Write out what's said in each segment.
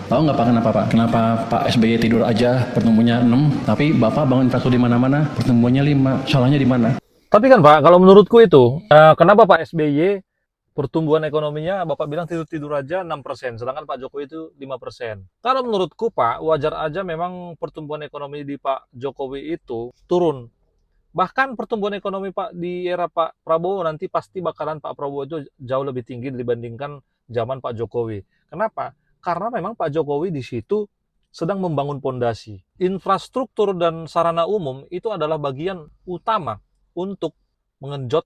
Tahu nggak Pak kenapa Pak? Kenapa Pak SBY tidur aja pertumbuhannya 6, tapi Bapak bangun infrastruktur di mana-mana pertumbuhannya 5. Salahnya di mana? Tapi kan Pak, kalau menurutku itu, kenapa Pak SBY pertumbuhan ekonominya Bapak bilang tidur-tidur aja 6%, sedangkan Pak Jokowi itu 5%. Kalau menurutku Pak, wajar aja memang pertumbuhan ekonomi di Pak Jokowi itu turun. Bahkan pertumbuhan ekonomi Pak di era Pak Prabowo nanti pasti bakalan Pak Prabowo itu jauh lebih tinggi dibandingkan zaman Pak Jokowi. Kenapa? Karena memang Pak Jokowi di situ sedang membangun pondasi. Infrastruktur dan sarana umum itu adalah bagian utama untuk mengenjot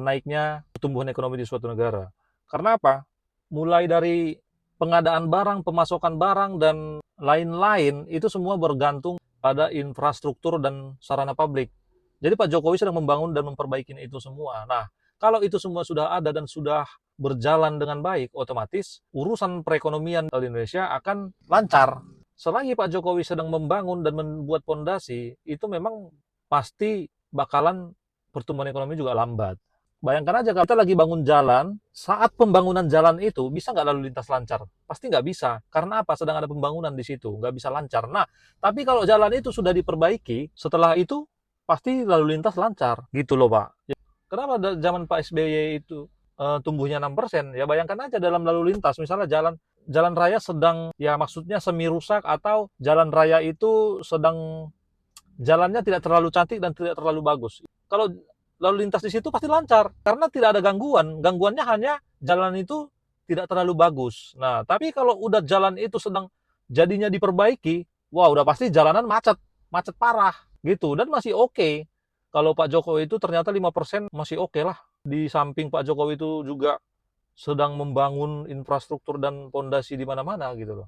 naiknya pertumbuhan ekonomi di suatu negara. Karena apa? Mulai dari pengadaan barang, pemasokan barang, dan lain-lain, itu semua bergantung pada infrastruktur dan sarana publik. Jadi Pak Jokowi sedang membangun dan memperbaiki itu semua. Nah, kalau itu semua sudah ada dan sudah berjalan dengan baik, otomatis urusan perekonomian di Indonesia akan lancar. Selagi Pak Jokowi sedang membangun dan membuat pondasi, itu memang pasti bakalan pertumbuhan ekonomi juga lambat. Bayangkan aja kalau kita lagi bangun jalan, saat pembangunan jalan itu bisa nggak lalu lintas lancar? Pasti nggak bisa. Karena apa? Sedang ada pembangunan di situ, nggak bisa lancar. Nah, tapi kalau jalan itu sudah diperbaiki, setelah itu pasti lalu lintas lancar. Gitu loh, Pak. Kenapa zaman Pak SBY itu tumbuhnya 6%? Ya bayangkan aja dalam lalu lintas, misalnya jalan jalan raya sedang, ya maksudnya semi rusak, atau jalan raya itu sedang jalannya tidak terlalu cantik dan tidak terlalu bagus. Kalau lalu lintas di situ pasti lancar karena tidak ada gangguan. Gangguannya hanya jalan itu tidak terlalu bagus. Nah, tapi kalau udah jalan itu sedang jadinya diperbaiki, wah udah pasti jalanan macet, macet parah gitu dan masih oke. Kalau Pak Jokowi itu ternyata 5% masih oke lah. Di samping Pak Jokowi itu juga sedang membangun infrastruktur dan pondasi di mana-mana gitu loh.